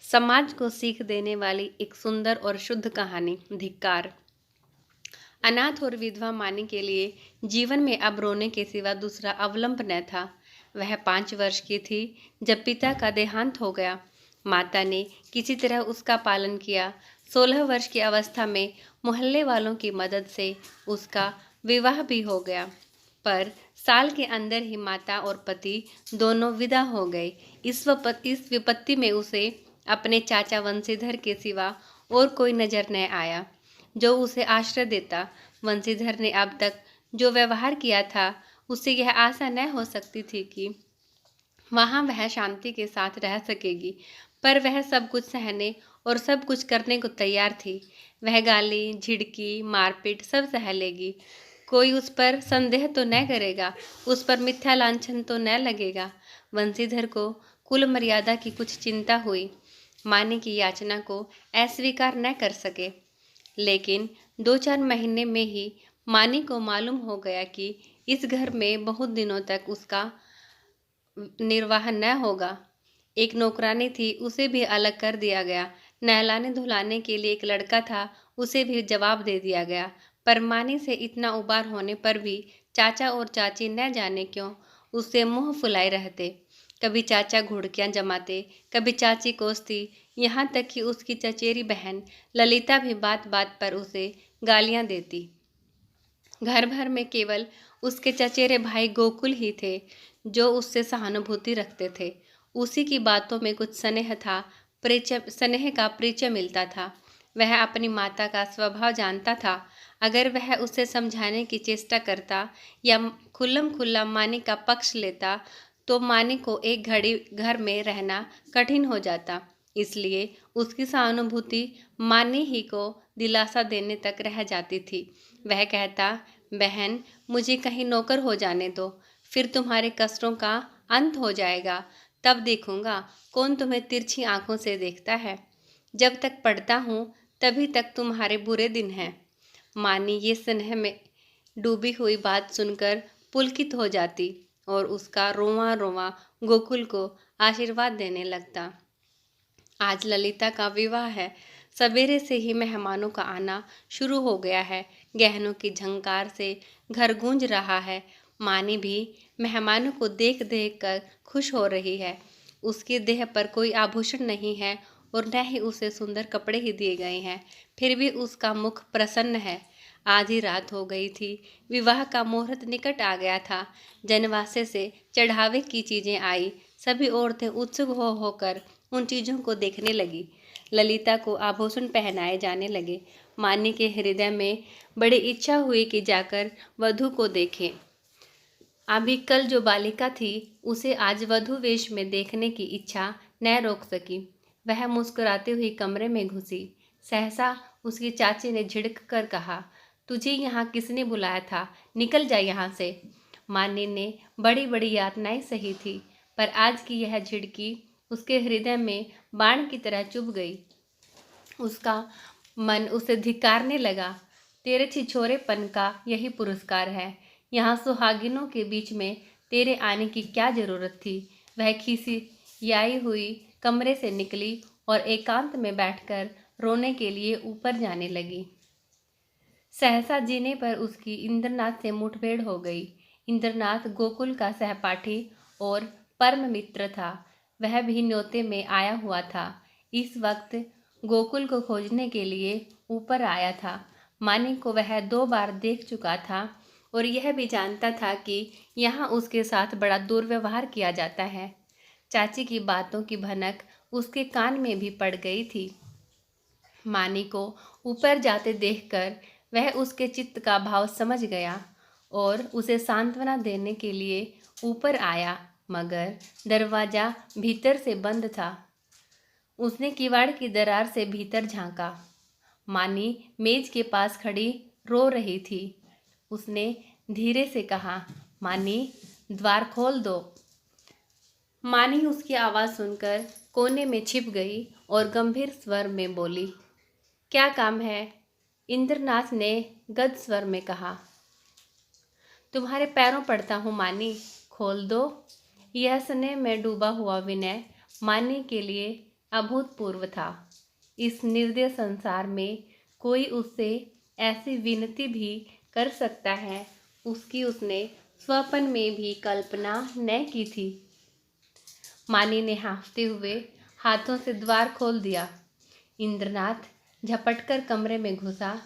समाज को सीख देने वाली एक सुंदर और शुद्ध कहानी धिक्कार। अनाथ और विधवा मानी के लिए जीवन में अब रोने के सिवा दूसरा अवलंब न था। वह 5 वर्ष की थी जब पिता का देहांत हो गया। माता ने किसी तरह उसका पालन किया। 16 वर्ष की अवस्था में मोहल्ले वालों की मदद से उसका विवाह भी हो गया, पर साल के अंदर ही माता और पति दोनों विदा हो गए। इस विपत्ति में उसे अपने चाचा वंशीधर के सिवा और कोई नजर न आया जो उसे आश्रय देता। वंशीधर ने अब तक जो व्यवहार किया था, उससे यह आशा न हो सकती थी कि वहां वह शांति के साथ रह सकेगी, पर वह सब कुछ सहने और सब कुछ करने को तैयार थी। वह गाली, झिड़की, मारपीट सब सह लेगी। कोई उस पर संदेह तो न करेगा, उस पर मिथ्या लांछन तो न लगेगा। वंशीधर को कुल मर्यादा की कुछ चिंता हुई। माने की याचना को अस्वीकार न कर सके, लेकिन 2-4 महीने में ही मानी को मालूम हो गया कि इस घर में बहुत दिनों तक उसका निर्वाह न होगा। एक नौकरानी थी, उसे भी अलग कर दिया गया। नहलाने धुलाने के लिए एक लड़का था, उसे भी जवाब दे दिया गया। पर मानी से इतना उबार होने पर भी चाचा और चाची न जाने क्यों उससे मुंह फुलाए रहते। कभी चाचा घुड़कियां जमाते, कभी चाची कोसती, यहाँ तक कि उसकी चचेरी बहन ललिता भी बात बात पर उसे गालियां देती। घर भर में केवल उसके चचेरे भाई गोकुल ही थे जो उससे सहानुभूति रखते थे। उसी की बातों में कुछ स्नेह था, स्नेह का परिचय मिलता था। वह अपनी माता का स्वभाव जानता था। अगर वह उसे समझाने की चेष्टा करता या खुल्लम खुल्ला मानी का पक्ष लेता तो मानी को एक घड़ी घर में रहना कठिन हो जाता। इसलिए उसकी सहानुभूति मानी ही को दिलासा देने तक रह जाती थी। वह कहता, बहन मुझे कहीं नौकर हो जाने दो, फिर तुम्हारे कष्टों का अंत हो जाएगा। तब देखूंगा कौन तुम्हें तिरछी आंखों से देखता है। जब तक पढ़ता हूँ तभी तक तुम्हारे बुरे दिन हैं। मानी ये स्नेह में डूबी हुई बात सुनकर पुलकित हो जाती और उसका रोवां रोवां गोकुल को आशीर्वाद देने लगता। आज ललिता का विवाह है। सवेरे से ही मेहमानों का आना शुरू हो गया है। गहनों की झंकार से घर गूंज रहा है। मानी भी मेहमानों को देख देख कर खुश हो रही है। उसके देह पर कोई आभूषण नहीं है और न ही उसे सुंदर कपड़े ही दिए गए हैं, फिर भी उसका मुख प्रसन्न है। आधी रात हो गई थी। विवाह का मुहूर्त निकट आ गया था। जनवासे से चढ़ावे की चीजें आई। सभी औरतें उत्सुक हो होकर उन चीजों को देखने लगी। ललिता को आभूषण पहनाए जाने लगे। मानी के हृदय में बड़ी इच्छा हुई कि जाकर वधू को देखे। अभी कल जो बालिका थी उसे आज वधू वेश में देखने की इच्छा न रोक सकी। वह मुस्कुराती हुई कमरे में घुसी। सहसा उसकी चाची ने झिड़क कर कहा, तुझे यहाँ किसने बुलाया था? निकल जा यहाँ से। मानी ने बड़ी बड़ी यातनाएं सही थी, पर आज की यह झिड़की उसके हृदय में बाण की तरह चुभ गई। उसका मन उसे धिक्कारने लगा। तेरे छिछोरेपन का यही पुरस्कार है। यहाँ सुहागिनों के बीच में तेरे आने की क्या जरूरत थी? वह खिसियाई हुई कमरे से निकली और एकांत में बैठकर रोने के लिए ऊपर जाने लगी। सहसा जीने पर उसकी इंद्रनाथ से मुठभेड़ हो गई। इंद्रनाथ गोकुल का सहपाठी और परम मित्र था। वह भी न्योते में आया हुआ था। इस वक्त गोकुल को खोजने के लिए ऊपर आया था। मानी को वह 2 बार देख चुका था और यह भी जानता था कि यहाँ उसके साथ बड़ा दुर्व्यवहार किया जाता है। चाची की बातों की भनक उसके कान में भी पड़ गई थी। मानी को ऊपर जाते देखकर वह उसके चित्त का भाव समझ गया और उसे सांत्वना देने के लिए ऊपर आया, मगर दरवाजा भीतर से बंद था। उसने किवाड़ की दरार से भीतर झांका। मानी मेज के पास खड़ी रो रही थी। उसने धीरे से कहा, मानी द्वार खोल दो। मानी उसकी आवाज़ सुनकर कोने में छिप गई और गंभीर स्वर में बोली, क्या काम है? इंद्रनाथ ने गद स्वर में कहा। तुम्हारे पैरों पड़ता हूँ मानी, खोल दो। यह स्नेह में डूबा हुआ विनय मानी के लिए अभूतपूर्व था। इस निर्दय संसार में कोई उससे ऐसी विनती भी कर सकता है, उसकी उसने स्वप्न में भी कल्पना न की थी। मानी ने हाँफते हुए हाथों से द्वार खोल दिया। इंद्रनाथ झपटकर कमरे में घुसा।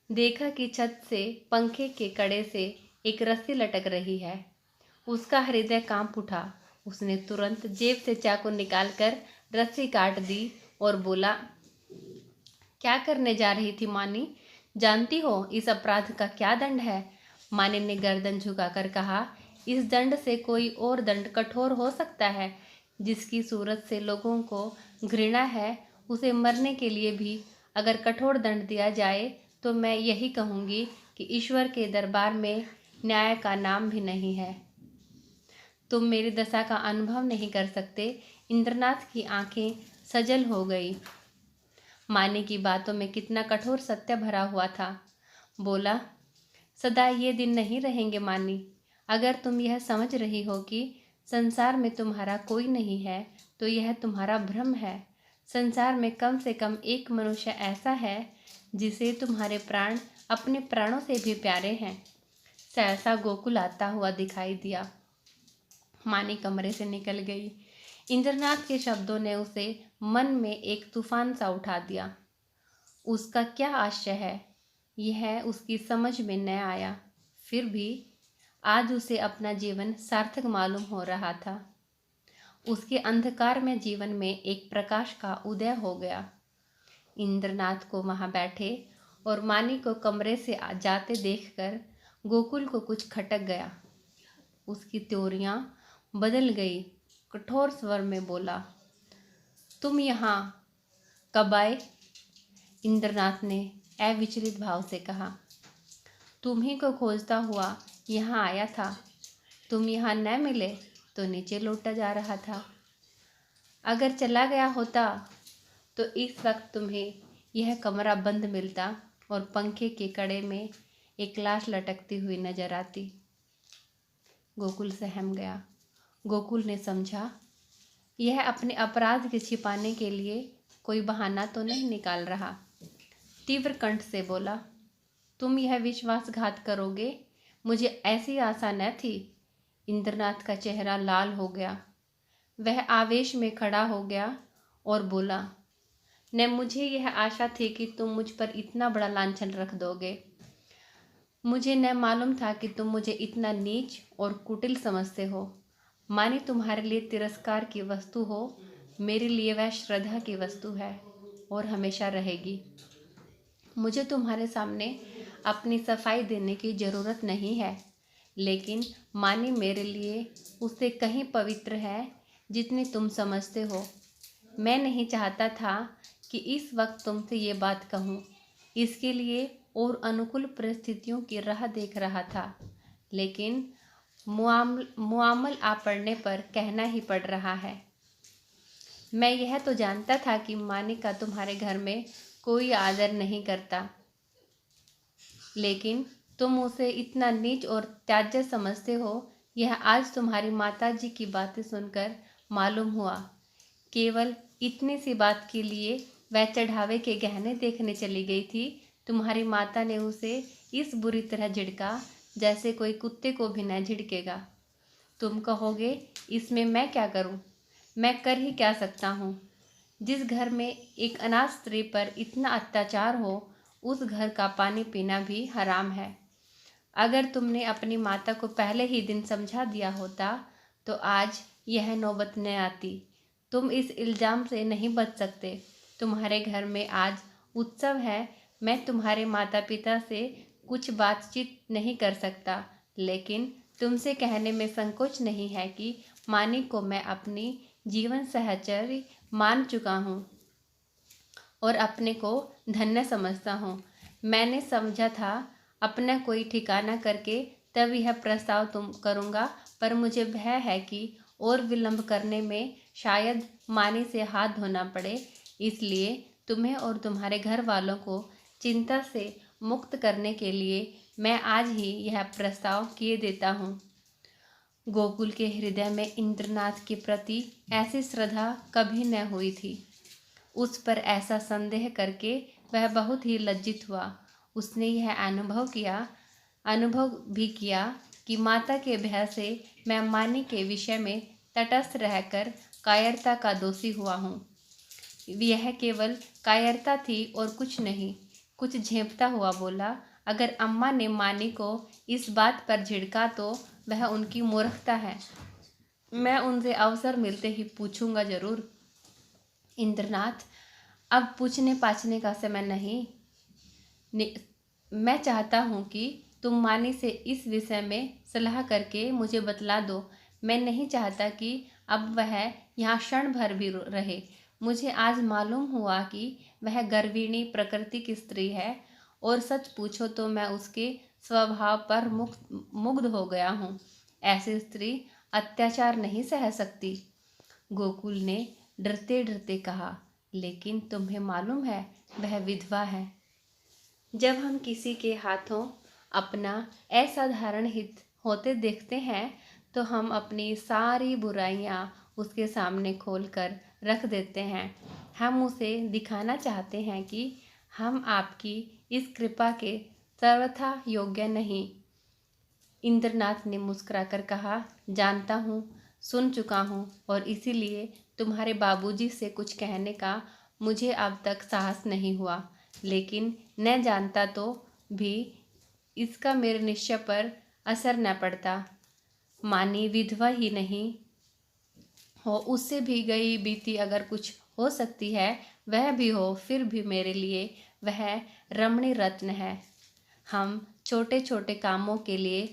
देखा कि छत से पंखे के कड़े से एक रस्सी लटक रही है। उसका हृदय कांप उठा। उसने तुरंत जेब से चाकू निकालकर रस्सी काट दी और बोला, क्या करने जा रही थी मानी? जानती हो इस अपराध का क्या दंड है? मानी ने गर्दन झुकाकर कहा, इस दंड से कोई और दंड कठोर हो सकता है। जिसकी सूरत से लोगों को घृणा है, उसे मरने के लिए भी अगर कठोर दंड दिया जाए तो मैं यही कहूँगी कि ईश्वर के दरबार में न्याय का नाम भी नहीं है। तुम मेरी दशा का अनुभव नहीं कर सकते। इंद्रनाथ की आंखें सजल हो गई। मानी की बातों में कितना कठोर सत्य भरा हुआ था। बोला, सदा ये दिन नहीं रहेंगे मानी। अगर तुम यह समझ रही हो कि संसार में तुम्हारा कोई नहीं है तो यह तुम्हारा भ्रम है। संसार में कम से कम एक मनुष्य ऐसा है जिसे तुम्हारे प्राण अपने प्राणों से भी प्यारे हैं। सहसा गोकुल आता हुआ दिखाई दिया। मानी कमरे से निकल गई। इंद्रनाथ के शब्दों ने उसे मन में एक तूफान सा उठा दिया। उसका क्या आशय है, यह उसकी समझ में न आया। फिर भी आज उसे अपना जीवन सार्थक मालूम हो रहा था। उसके अंधकार में जीवन में एक प्रकाश का उदय हो गया। इंद्रनाथ को वहां बैठे और मानी को कमरे से जाते देखकर गोकुल को कुछ खटक गया। उसकी त्योरियां बदल गई। कठोर स्वर में बोला, तुम यहाँ कब आए? इंद्रनाथ ने अविचलित भाव से कहा, तुम्ही को खोजता हुआ यहाँ आया था। तुम यहाँ न मिले तो नीचे लौटा जा रहा था। अगर चला गया होता तो इस वक्त तुम्हें यह कमरा बंद मिलता और पंखे के कड़े में एक लाश लटकती हुई नजर आती। गोकुल सहम गया। गोकुल ने समझा, यह अपने अपराध के छिपाने के लिए कोई बहाना तो नहीं निकाल रहा। तीव्र कंठ से बोला, तुम यह विश्वासघात करोगे? मुझे ऐसी आशा न थी। इंद्रनाथ का चेहरा लाल हो गया। वह आवेश में खड़ा हो गया और बोला, न मुझे यह आशा थी कि तुम मुझ पर इतना बड़ा लांछन रख दोगे। मुझे न मालूम था कि तुम मुझे इतना नीच और कुटिल समझते हो। मानी तुम्हारे लिए तिरस्कार की वस्तु हो, मेरे लिए वह श्रद्धा की वस्तु है और हमेशा रहेगी। मुझे तुम्हारे सामने अपनी सफाई देने की ज़रूरत नहीं है, लेकिन मानी मेरे लिए उससे कहीं पवित्र है जितनी तुम समझते हो। मैं नहीं चाहता था कि इस वक्त तुमसे ये बात कहूँ। इसके लिए और अनुकूल परिस्थितियों की राह देख रहा था, लेकिन मुआमल आ पड़ने पर कहना ही पड़ रहा है। मैं यह तो जानता था कि मानी का तुम्हारे घर में कोई आदर नहीं करता, लेकिन तुम उसे इतना नीच और त्याज्य समझते हो, यह आज तुम्हारी माताजी की बातें सुनकर मालूम हुआ। केवल इतनी सी बात के लिए वह चढ़ावे के गहने देखने चली गई थी। तुम्हारी माता ने उसे इस बुरी तरह झिड़का जैसे कोई कुत्ते को भी न झिड़केगा। तुम कहोगे, इसमें मैं क्या करूं? मैं कर ही क्या सकता हूं? जिस घर में एक अनाथ स्त्री पर इतना अत्याचार हो, उस घर का पानी पीना भी हराम है। अगर तुमने अपनी माता को पहले ही दिन समझा दिया होता तो आज यह नौबत न आती। तुम इस इल्ज़ाम से नहीं बच सकते। तुम्हारे घर में आज उत्सव है। मैं तुम्हारे माता पिता से कुछ बातचीत नहीं कर सकता, लेकिन तुमसे कहने में संकोच नहीं है कि मानी को मैं अपनी जीवन सहचरी मान चुका हूँ और अपने को धन्य समझता हूँ। मैंने समझा था अपना कोई ठिकाना करके तब यह प्रस्ताव तुम करूँगा, पर मुझे भय है कि और विलंब करने में शायद मानी से हाथ धोना पड़े। इसलिए तुम्हें और तुम्हारे घर वालों को चिंता से मुक्त करने के लिए मैं आज ही यह प्रस्ताव किए देता हूँ। गोकुल के हृदय में इंद्रनाथ के प्रति ऐसी श्रद्धा कभी न हुई थी। उस पर ऐसा संदेह करके वह बहुत ही लज्जित हुआ। उसने यह अनुभव भी किया कि माता के भय से मैं मानी के विषय में तटस्थ रहकर कायरता का दोषी हुआ हूँ। यह केवल कायरता थी और कुछ नहीं। कुछ झेंपता हुआ बोला, अगर अम्मा ने मानी को इस बात पर झिड़का तो वह उनकी मूर्खता है। मैं उनसे अवसर मिलते ही पूछूंगा जरूर। इंद्रनाथ, अब पूछने पाछने का समय नहीं। मैं चाहता हूँ कि तुम मानी से इस विषय में सलाह करके मुझे बतला दो। मैं नहीं चाहता कि अब वह यहाँ क्षण भर भी रहे। मुझे आज मालूम हुआ कि वह गर्विणी प्रकृति की स्त्री है और सच पूछो तो मैं उसके स्वभाव पर मुग्ध हो गया हूँ। ऐसी स्त्री अत्याचार नहीं सह सकती। गोकुल ने डरते डरते कहा, लेकिन तुम्हें मालूम है वह विधवा है। जब हम किसी के हाथों अपना असाधारण हित होते देखते हैं तो हम अपनी सारी बुराइयां उसके सामने खोलकर रख देते हैं। हम उसे दिखाना चाहते हैं कि हम आपकी इस कृपा के सर्वथा योग्य नहीं। इंद्रनाथ ने मुस्कुराकर कहा, जानता हूँ, सुन चुका हूँ और इसीलिए तुम्हारे बाबूजी से कुछ कहने का मुझे अब तक साहस नहीं हुआ। लेकिन न जानता तो भी इसका मेरे निश्चय पर असर न पड़ता। मानी विधवा ही नहीं हो, उससे भी गई बीती अगर कुछ हो सकती है वह भी हो, फिर भी मेरे लिए वह रमणी रत्न है। हम छोटे छोटे कामों के लिए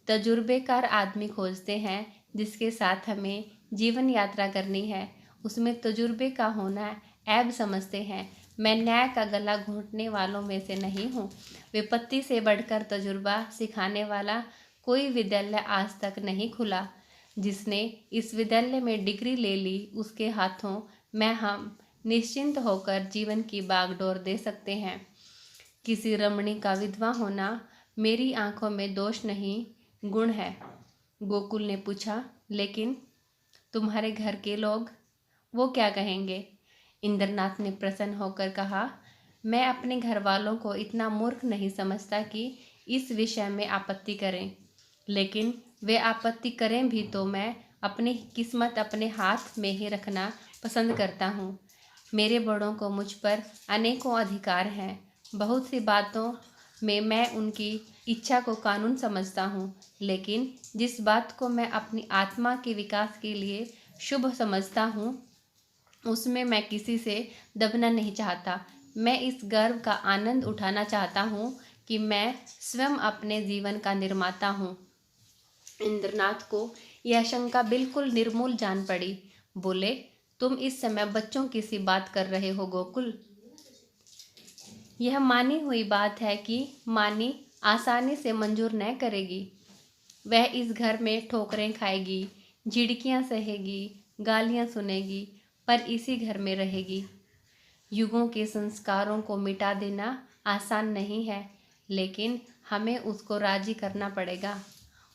तजुर्बेकार आदमी खोजते हैं जिसके साथ हमें जीवन यात्रा करनी है। उसमें तजुर्बे का होना ऐब समझते हैं। मैं न्याय का गला घोंटने वालों में से नहीं हूँ। विपत्ति से बढ़कर तजुर्बा सिखाने वाला कोई विद्यालय आज तक नहीं खुला। जिसने इस विद्यालय में डिग्री ले ली उसके हाथों में हम निश्चिंत होकर जीवन की बागडोर दे सकते हैं। किसी रमणी का विधवा होना मेरी आंखों में दोष नहीं, गुण है। गोकुल ने पूछा, लेकिन तुम्हारे घर के लोग, वो क्या कहेंगे? इंद्रनाथ ने प्रसन्न होकर कहा, मैं अपने घर वालों को इतना मूर्ख नहीं समझता कि इस विषय में आपत्ति करें। लेकिन वे आपत्ति करें भी तो मैं अपनी किस्मत अपने हाथ में ही रखना पसंद करता हूँ। मेरे बड़ों को मुझ पर अनेकों अधिकार हैं। बहुत सी बातों में मैं उनकी इच्छा को कानून समझता हूँ, लेकिन जिस बात को मैं अपनी आत्मा के विकास के लिए शुभ समझता हूँ उसमें मैं किसी से दबना नहीं चाहता। मैं इस गर्व का आनंद उठाना चाहता हूँ कि मैं स्वयं अपने जीवन का निर्माता हूँ। इंद्रनाथ को यह शंका बिल्कुल निर्मूल जान पड़ी। बोले, तुम इस समय बच्चों की सी बात कर रहे हो गोकुल। यह मानी हुई बात है कि मानी आसानी से मंजूर न करेगी। वह इस घर में ठोकरें खाएगी, झिड़कियां सहेगी, गालियां सुनेगी, पर इसी घर में रहेगी। युगों के संस्कारों को मिटा देना आसान नहीं है, लेकिन हमें उसको राजी करना पड़ेगा।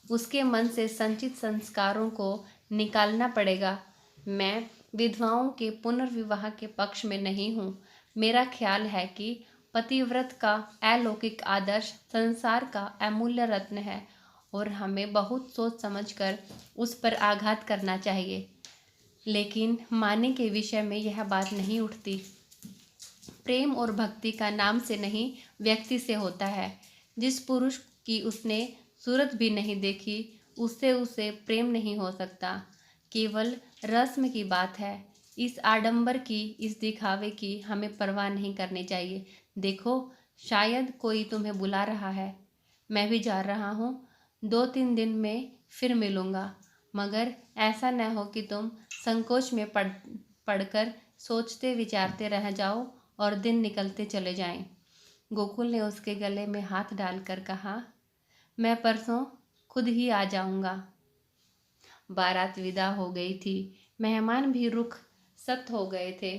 उसके मन से संचित संस्कारों को निकालना पड़ेगा। मैं विधवाओं के पुनर्विवाह के पक्ष में नहीं हूँ। मेरा ख्याल है कि पतिव्रत का अलौकिक आदर्श संसार का अमूल्य रत्न है और हमें बहुत सोच समझकर उस पर आघात करना चाहिए। लेकिन माने के विषय में यह बात नहीं उठती। प्रेम और भक्ति का नाम से नहीं, व्यक्ति से होता है। जिस पुरुष की उसने सूरत भी नहीं देखी उससे उसे प्रेम नहीं हो सकता। केवल रस्म की बात है। इस आडंबर की, इस दिखावे की हमें परवाह नहीं करनी चाहिए। देखो, शायद कोई तुम्हें बुला रहा है। मैं भी जा रहा हूँ। 2-3 दिन में फिर मिलूँगा, मगर ऐसा न हो कि तुम संकोच में पड़कर सोचते विचारते रह जाओ और दिन निकलते चले जाएं। गोकुल ने उसके गले में हाथ डालकर कहा, मैं परसों खुद ही आ जाऊंगा। बारात विदा हो गई थी। मेहमान भी रुखसत हो गए थे।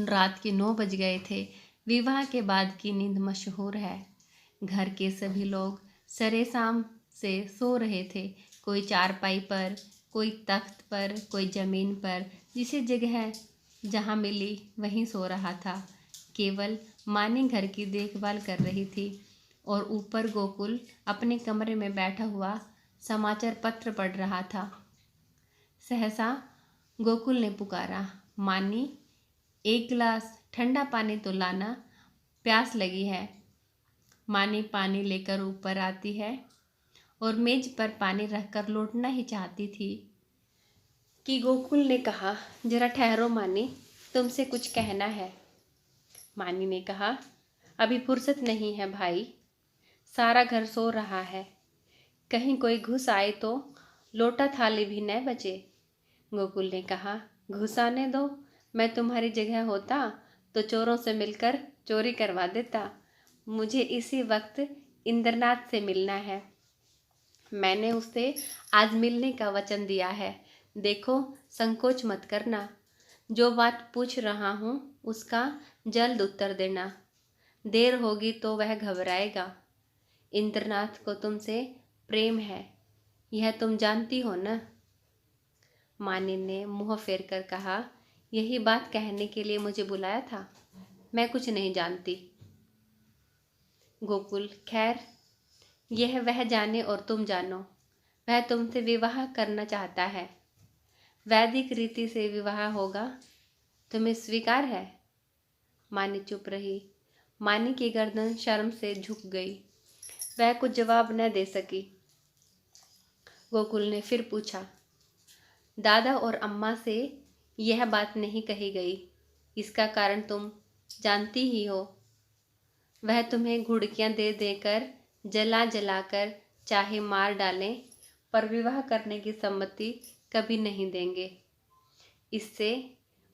रात के 9 बज गए थे। विवाह के बाद की नींद मशहूर है। घर के सभी लोग सरेसाम से सो रहे थे। कोई चारपाई पर, कोई तख्त पर, कोई जमीन पर, जिसे जगह जहाँ मिली वहीं सो रहा था। केवल मानी घर की देखभाल कर रही थी और ऊपर गोकुल अपने कमरे में बैठा हुआ समाचार पत्र पढ़ रहा था। सहसा गोकुल ने पुकारा, मानी, एक गिलास ठंडा पानी तो लाना, प्यास लगी है। मानी पानी लेकर ऊपर आती है और मेज पर पानी रखकर लौटना ही चाहती थी कि गोकुल ने कहा, जरा ठहरो मानी, तुमसे कुछ कहना है। मानी ने कहा, अभी फुर्सत नहीं है भाई, सारा घर सो रहा है, कहीं कोई घुस आए तो लोटा थाली भी न बचे। गोकुल ने कहा, घुस आने दो, मैं तुम्हारी जगह होता तो चोरों से मिलकर चोरी करवा देता। मुझे इसी वक्त इंद्रनाथ से मिलना है। मैंने उससे आज मिलने का वचन दिया है। देखो, संकोच मत करना। जो बात पूछ रहा हूँ उसका जल्द उत्तर देना। देर होगी तो वह घबराएगा। इंद्रनाथ को तुमसे प्रेम है, यह तुम जानती हो ना? मानी ने मुंह फेर कर कहा, यही बात कहने के लिए मुझे बुलाया था? मैं कुछ नहीं जानती। गोकुल, खैर, यह वह जाने और तुम जानो। वह तुमसे विवाह करना चाहता है। वैदिक रीति से विवाह होगा। तुम्हें स्वीकार है? मानी चुप रही। मानी की गर्दन शर्म से झुक गई। वह कुछ जवाब न दे सकी। गोकुल ने फिर पूछा, दादा और अम्मा से यह बात नहीं कही गई, इसका कारण तुम जानती ही हो। वह तुम्हें घुड़कियां दे देकर जला जलाकर चाहे मार डालें, पर विवाह करने की सम्मति कभी नहीं देंगे। इससे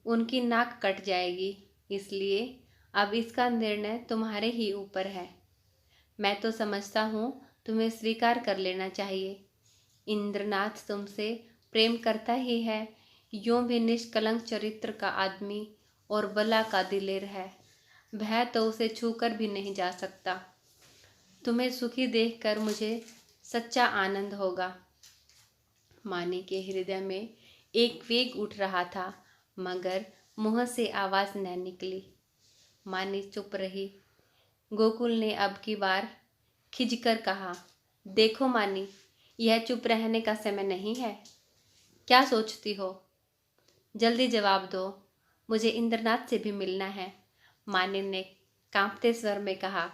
उनकी नाक कट जाएगी। इसलिए अब इसका निर्णय तुम्हारे ही ऊपर है। मैं तो समझता हूँ तुम्हें स्वीकार कर लेना चाहिए। इंद्रनाथ तुमसे प्रेम करता ही है। यूं भी निष्कलंक चरित्र का आदमी और बला का दिलेर है। वह तो उसे छूकर भी नहीं जा सकता। तुम्हें सुखी देखकर मुझे सच्चा आनंद होगा। मानी के हृदय में एक वेग उठ रहा था, मगर मुंह से आवाज न निकली। मानी चुप रही। गोकुल ने अब की बार खिंचकर कहा, देखो मानी, यह चुप रहने का समय नहीं है। क्या सोचती हो? जल्दी जवाब दो। मुझे इंद्रनाथ से भी मिलना है। मानी ने कांपते स्वर में कहा,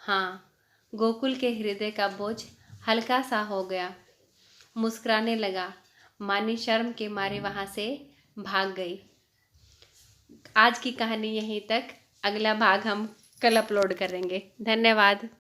हाँ। गोकुल के हृदय का बोझ हल्का सा हो गया। मुस्कुराने लगा। मानी शर्म के मारे वहां से भाग गई। आज की कहानी यहीं तक। अगला भाग हम कल अपलोड करेंगे। धन्यवाद।